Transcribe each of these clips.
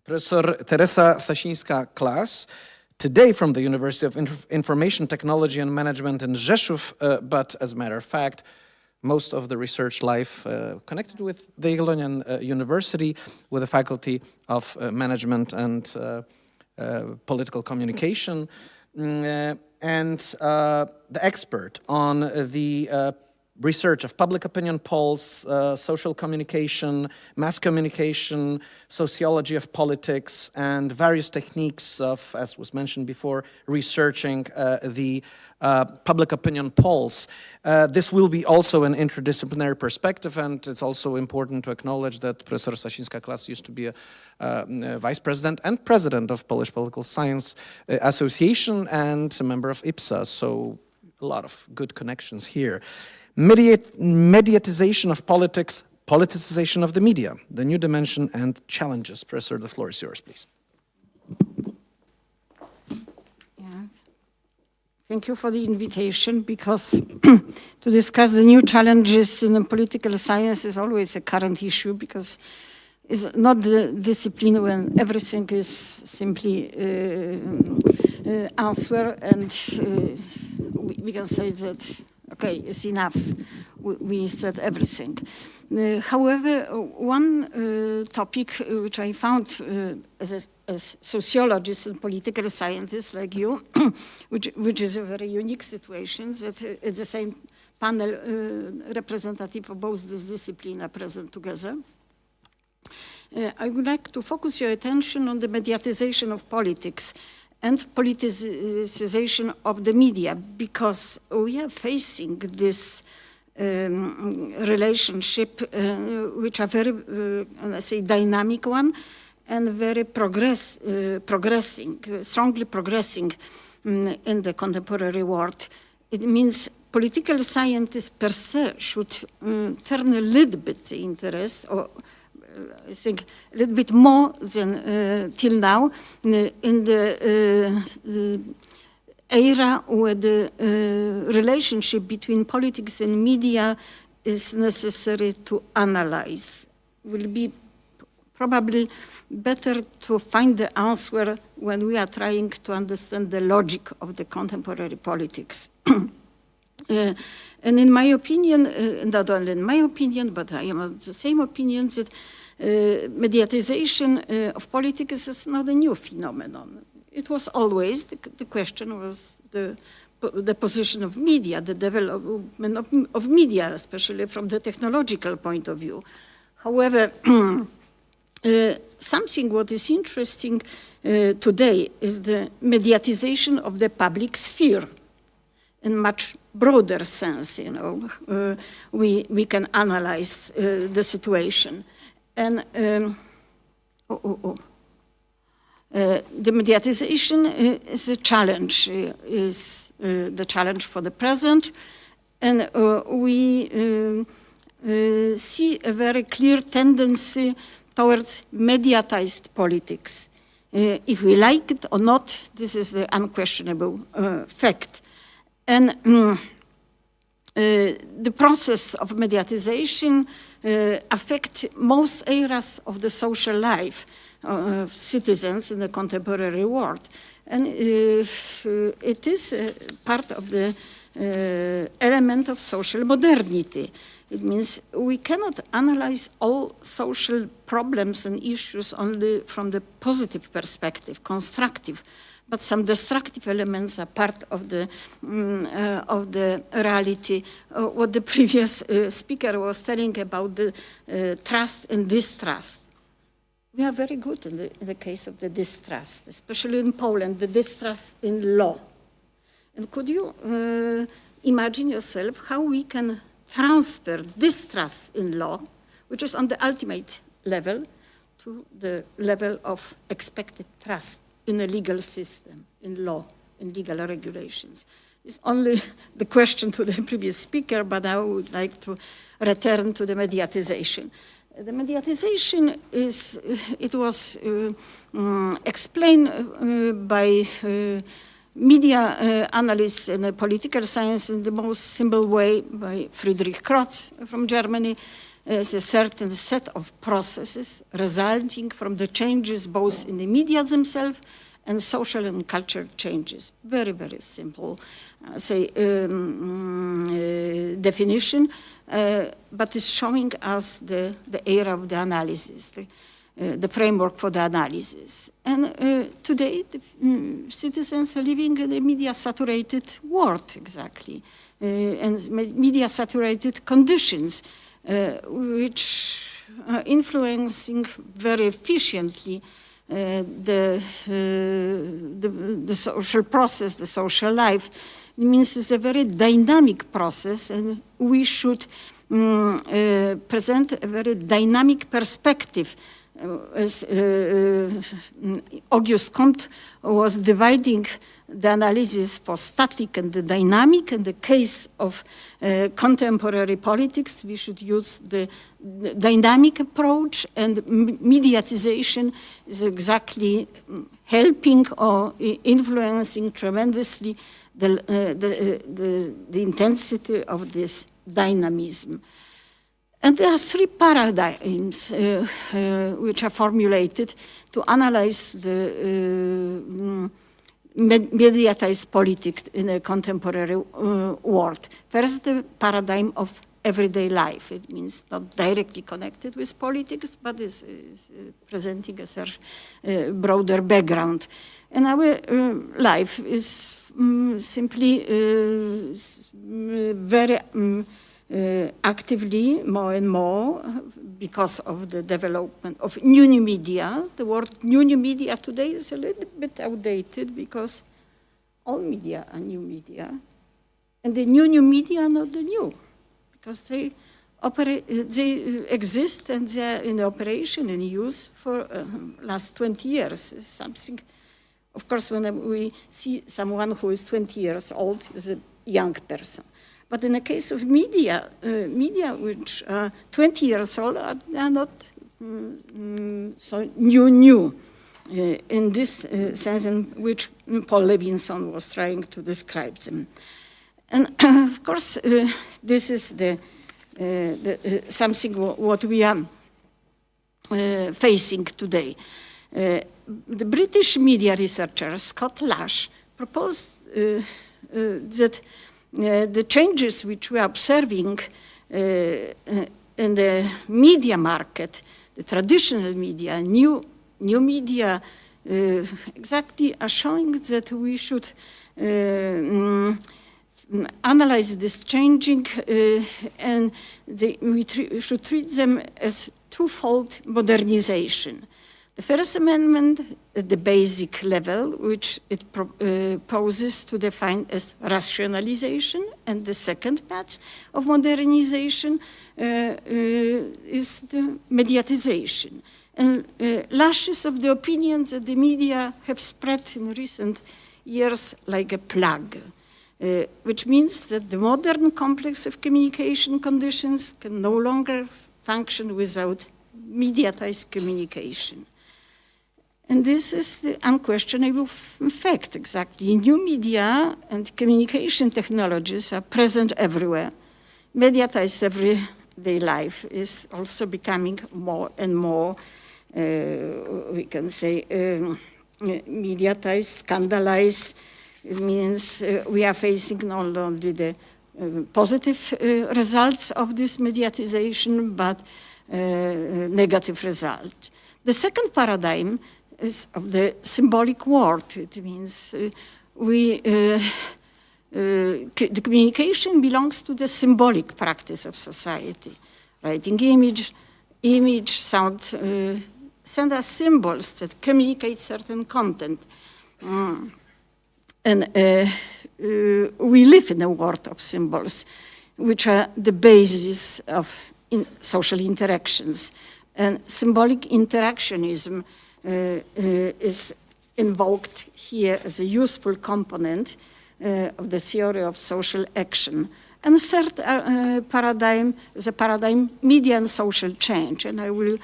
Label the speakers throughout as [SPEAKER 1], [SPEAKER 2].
[SPEAKER 1] Professor Teresa Sasińka-Klas, today from the University of Information Technology and Management in Rzeszow, but as a matter of fact, most of the research life connected with the Jagiellonian University, with the Faculty of Management and Political Communication, and the expert on the research of public opinion polls, social communication, mass communication, sociology of politics, and various techniques of, as was mentioned before, researching the public opinion polls. This will be also an interdisciplinary perspective, and it's also important to acknowledge that Professor Sasin-Klas used to be a vice president and president of Polish Political Science Association and a member of IPSA, so a lot of good connections here. Mediatization of politics, politicization of the media, the new dimension and challenges. Professor, the floor is yours, please.
[SPEAKER 2] Yeah. Thank you for the invitation, because to discuss the new challenges in political science is always a current issue, because it's not the discipline when everything is simply answer, and we can say that okay, it's enough. We said everything. However, one topic which I found as sociologists and political scientists like you, which is a very unique situation, that at the same panel representative of both these disciplines are present together. I would like to focus your attention on the mediatization of politics and politicization of the media, because we are facing this relationship, which are very, let's say, dynamic one, and very strongly progressing in the contemporary world. It means political scientists per se should turn a little bit the interest, or I think a little bit more than till now, in the era where the relationship between politics and media is necessary to analyze. Will be probably better to find the answer when we are trying to understand the logic of the contemporary politics. And in my opinion, not only in my opinion, but I am of the same opinion that mediatization of politics is not a new phenomenon. It was always, the question was the position of media, the development of media, especially from the technological point of view. However, something what is interesting today is the mediatization of the public sphere in much broader sense. You know, we can analyze the situation. And the mediatization is a challenge, is the challenge for the present. And we see a very clear tendency towards mediatized politics. If we like it or not, this is the unquestionable fact. And the process of mediatization affects most areas of the social life of citizens in the contemporary world. And it is part of the element of social modernity. It means we cannot analyze all social problems and issues only from the positive perspective, constructive, but some destructive elements are part of the reality. What the previous speaker was telling about the trust and distrust. We are very good in the case of the distrust, especially in Poland, the distrust in law. And could you imagine yourself how we can transfer distrust in law, which is on the ultimate level, to the level of expected trust in a legal system, in law, in legal regulations? It's only the question to the previous speaker, but I would like to return to the mediatization. The mediatization is, it was explained by media analysts and political science in the most simple way by Friedrich Krotz from Germany. as a certain set of processes resulting from the changes both in the media themselves and social and cultural changes. Very, very simple, definition, but it's showing us the era of the analysis, the framework for the analysis. And today, the citizens are living in a media-saturated world, exactly, and media-saturated conditions, which are influencing very efficiently the social process, the social life. It means it's a very dynamic process, and we should present a very dynamic perspective. As Auguste Comte was dividing the analysis for static and the dynamic. In the case of contemporary politics, we should use the dynamic approach, and mediatization is exactly helping or influencing tremendously the intensity of this dynamism. And there are three paradigms which are formulated to analyze the mediatized politics in a contemporary world. First, the paradigm of everyday life. It means not directly connected with politics, but is presenting a broader background. And our life is simply very actively, more and more, because of the development of new media. The word new media today is a little bit outdated because all media are new media. And the new media are not the new, because they exist and they are in operation and use for last 20 years. It's something, of course, when we see someone who is 20 years old is a young person. But in the case of media, which are 20 years old are not so new in this sense in which Paul Levinson was trying to describe them. And of course, this is something what we are facing today. The British media researcher Scott Lash proposed that the changes which we are observing in the media market, the traditional media, new media, exactly are showing that we should analyze this changing and we should treat them as twofold modernization. The First Amendment at the basic level, which it poses to define as rationalization, and the second part of modernization is the mediatization. And Lash is of the opinion that the media have spread in recent years like a plague, which means that the modern complex of communication conditions can no longer function without mediatized communication. And this is the unquestionable fact, exactly. New media and communication technologies are present everywhere. Mediatized everyday life is also becoming more and more, we can say, mediatized, scandalized. It means we are facing not only the positive results of this mediatization, but negative result. The second paradigm is of the symbolic world. It means the communication belongs to the symbolic practice of society. Writing image, sound, send us symbols that communicate certain content. And we live in a world of symbols, which are the basis of social interactions. And symbolic interactionism is invoked here as a useful component of the theory of social action. And the third paradigm is a paradigm media and social change, and I will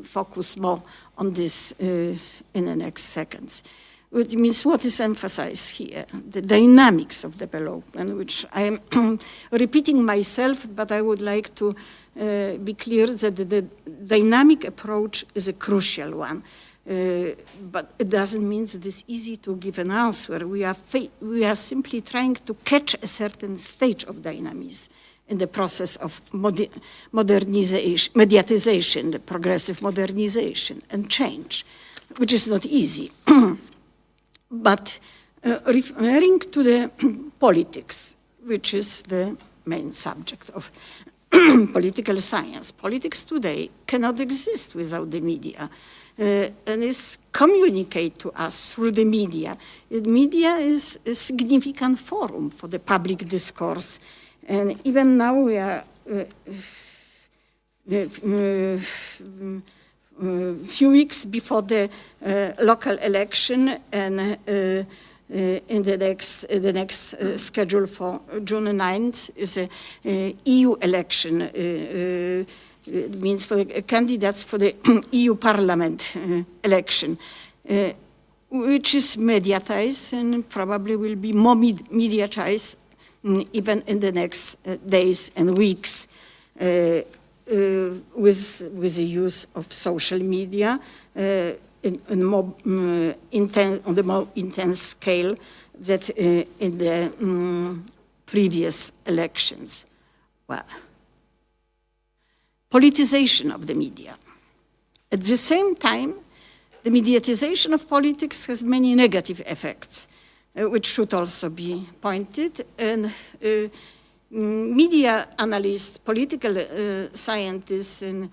[SPEAKER 2] focus more on this in the next seconds. It means what is emphasized here, the dynamics of development, which I am repeating myself, but I would like to be clear that the dynamic approach is a crucial one. But it doesn't mean that it's easy to give an answer. We are simply trying to catch a certain stage of dynamism in the process of modernization, mediatization, the progressive modernization and change, which is not easy. But referring to the politics, which is the main subject of political science, politics today cannot exist without the media. And is communicate to us through the media. The media is a significant forum for the public discourse. And even now we are few weeks before the local election, and in the next schedule for June 9th is a EU election. It means for the candidates for the EU Parliament election, which is mediatized and probably will be more mediatized even in the next days and weeks. With the use of social media on the more intense scale that in the previous elections. Well, politicization of the media. At the same time, the mediatization of politics has many negative effects, which should also be pointed. And media analyst, political scientist, and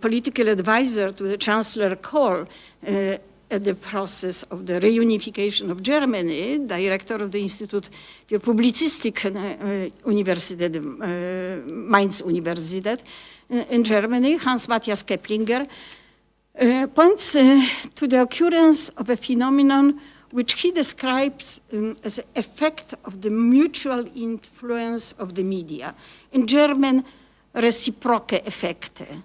[SPEAKER 2] political advisor to the Chancellor Kohl at the process of the reunification of Germany, director of the Institut für Publizistik Universität, Mainz Universität in Germany, Hans-Matthias Keplinger, points to the occurrence of a phenomenon which he describes as an effect of the mutual influence of the media. In German, reciproke Effekte.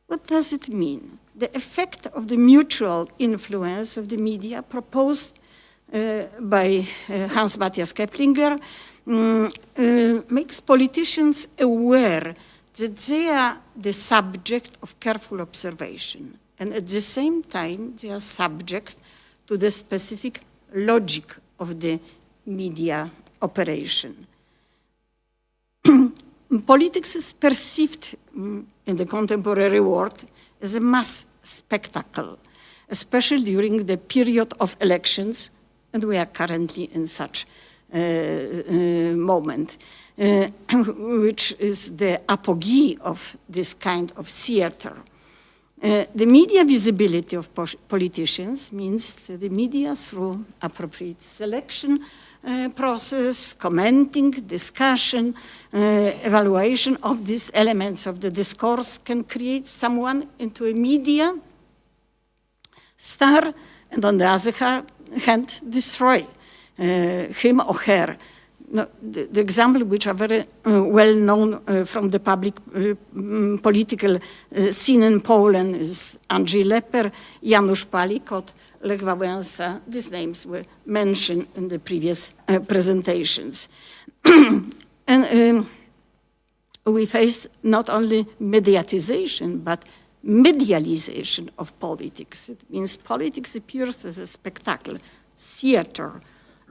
[SPEAKER 2] What does it mean? The effect of the mutual influence of the media proposed by Hans-Matthias Keplinger makes politicians aware that they are the subject of careful observation, and at the same time they are subject to the specific logic of the media operation. Politics is perceived in the contemporary world as a mass spectacle, especially during the period of elections, and we are currently in such moment, which is the apogee of this kind of theater. The media visibility of politicians means the media, through appropriate selection process, commenting, discussion, evaluation of these elements of the discourse, can create someone into a media star, and on the other hand, destroy him or her. No, the example which are very well known from the public political scene in Poland is Andrzej Leper, Janusz Palikot, Lech Wałęsa. These names were mentioned in the previous presentations. And we face not only mediatization, but medialization of politics. It means politics appears as a spectacle, theater,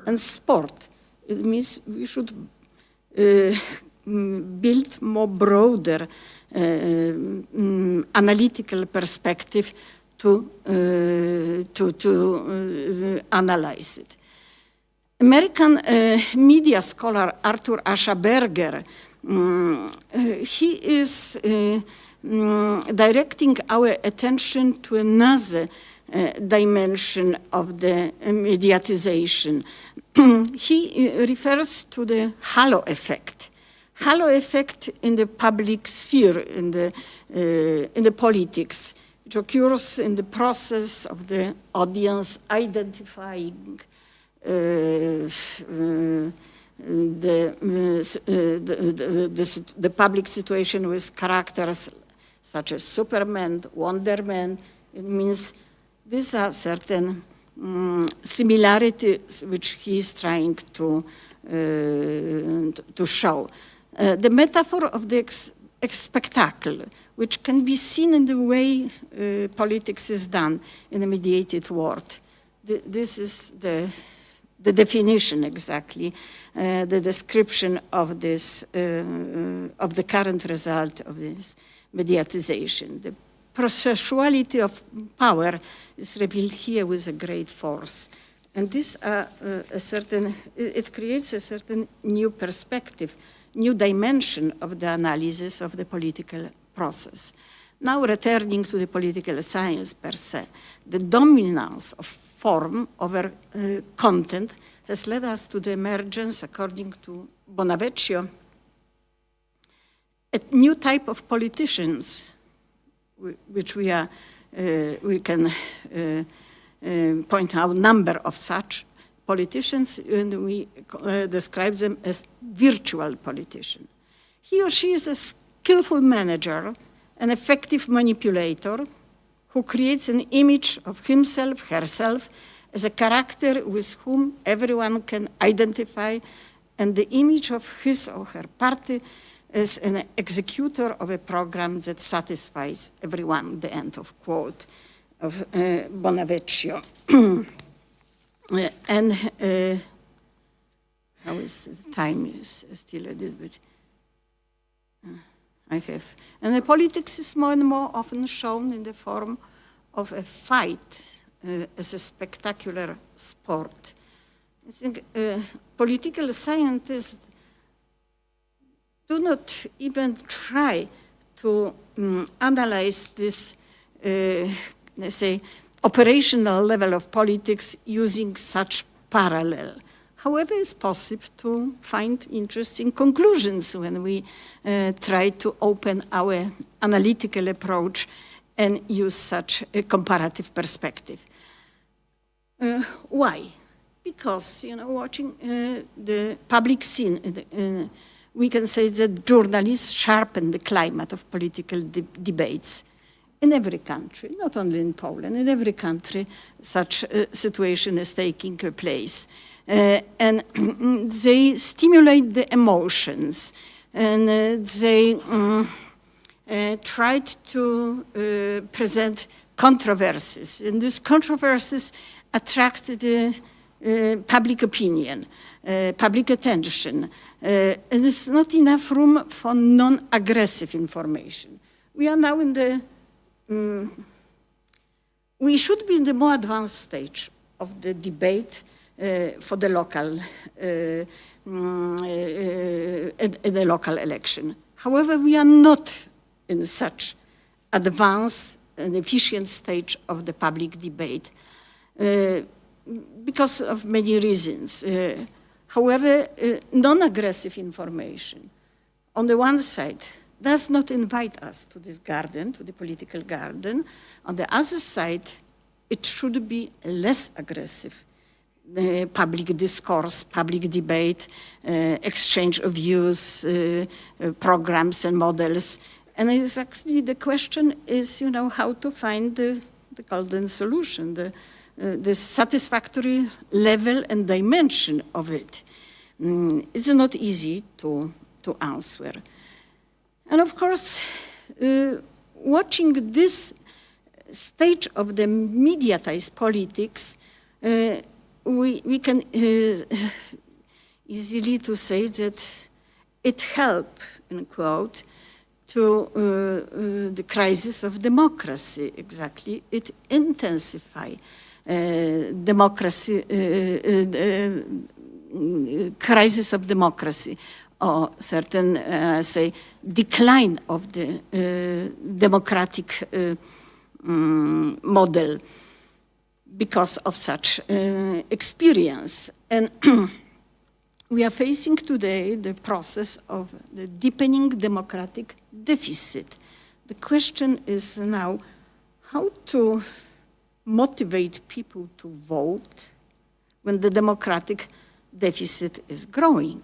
[SPEAKER 2] and sport. It means we should build more broader analytical perspective to analyze it. American media scholar Arthur Aschaberger, he is directing our attention to another dimension of the mediatization. He refers to the halo effect. Halo effect in the public sphere, in the politics, which occurs in the process of the audience identifying the public situation with characters such as Superman, Wonder Man. It means these are certain similarities which he is trying to show. The metaphor of the spectacle, which can be seen in the way politics is done in a mediated world. This is the definition exactly, the description of this, of the current result of this mediatization. The processuality of power is revealed here with a great force. And this it creates a certain new perspective, new dimension of the analysis of the political process. Now returning to the political science per se, the dominance of form over content has led us to the emergence, according to Bonavecchio, a new type of politicians, which we can point out a number of such politicians, and we describe them as virtual politician. He or she is a skillful manager, an effective manipulator, who creates an image of himself, herself, as a character with whom everyone can identify, and the image of his or her party as an executor of a program that satisfies everyone, the end of quote of Bonavecchio. And how is the time is still a little bit, I have. And the politics is more and more often shown in the form of a fight as a spectacular sport. I think political scientists do not even try to analyze this, let's say, operational level of politics using such parallel. However, it's possible to find interesting conclusions when we try to open our analytical approach and use such a comparative perspective. Why? Because, watching the public scene, we can say that journalists sharpen the climate of political debates in every country, not only in Poland. In every country, such a situation is taking place. And they stimulate the emotions, and they tried to present controversies. And these controversies attract the public opinion, public attention. And there's not enough room for non-aggressive information. We are now in the, we should be in the more advanced stage of the debate for the local, in the local election. However, we are not in such advanced and efficient stage of the public debate because of many reasons. However, non-aggressive information, on the one side, does not invite us to this garden, to the political garden. On the other side, it should be less aggressive. The public discourse, public debate, exchange of views, programs and models. And it's actually the question is, how to find the golden solution, the satisfactory level and dimension of it. It's not easy to answer. And of course, watching this stage of the mediatized politics, we can easily to say that it helped, in quote, to the crisis of democracy, exactly. It intensified democracy, crisis of democracy, or certain, say, decline of the democratic model because of such experience. And we are facing today the process of the deepening democratic deficit. The question is now how to motivate people to vote when the democratic deficit is growing,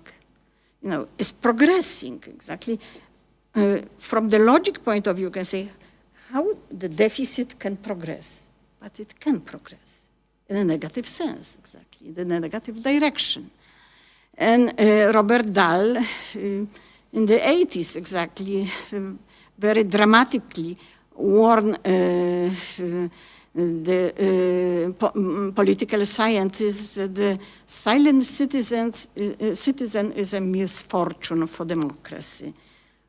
[SPEAKER 2] is progressing, exactly. From the logic point of view, you can say how the deficit can progress, but it can progress. in a negative sense, exactly, in the negative direction. And Robert Dahl, in the 80s exactly, very dramatically warned the political scientists that the silent citizen is a misfortune for democracy.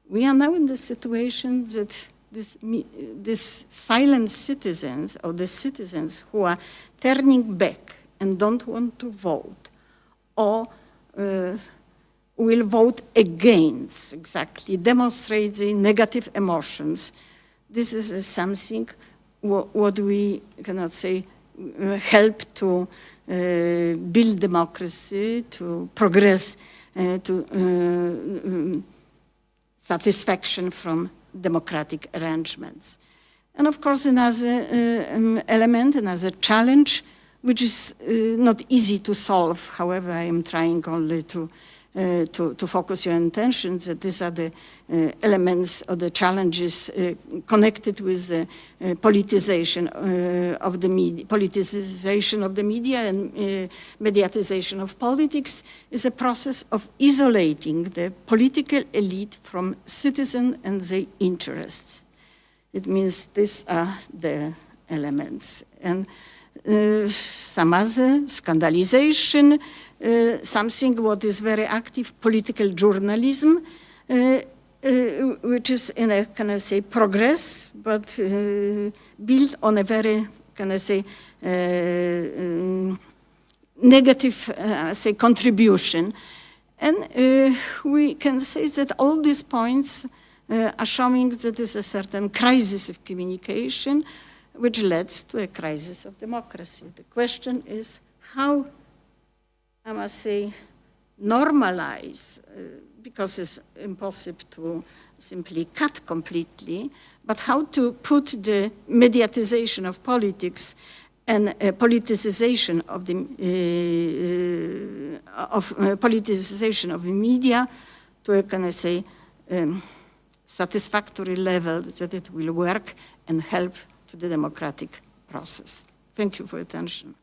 [SPEAKER 2] We are now in the situation that these silent citizens, or the citizens who are turning back and don't want to vote, or will vote against, exactly, demonstrate the negative emotions. This is something what we cannot say help to build democracy, to progress, to satisfaction from democratic arrangements. And of course, another element, another challenge, which is not easy to solve. However, I am trying only to focus your attention that these are the elements or the challenges connected with the politicization of the media and mediatization of politics is a process of isolating the political elite from citizens and their interests. It means these are the elements. And some other, scandalization, something what is very active, political journalism, which is in a, can I say, progress, but built on a very, can I say, negative, say, contribution. And we can say that all these points are showing that there is a certain crisis of communication, which leads to a crisis of democracy. The question is how, I must say, normalize, because it's impossible to simply cut completely, but how to put the mediatization of politics and politicization of the politicization of the media to a, can I say, satisfactory level that it will work and help to the democratic process. Thank you for your attention.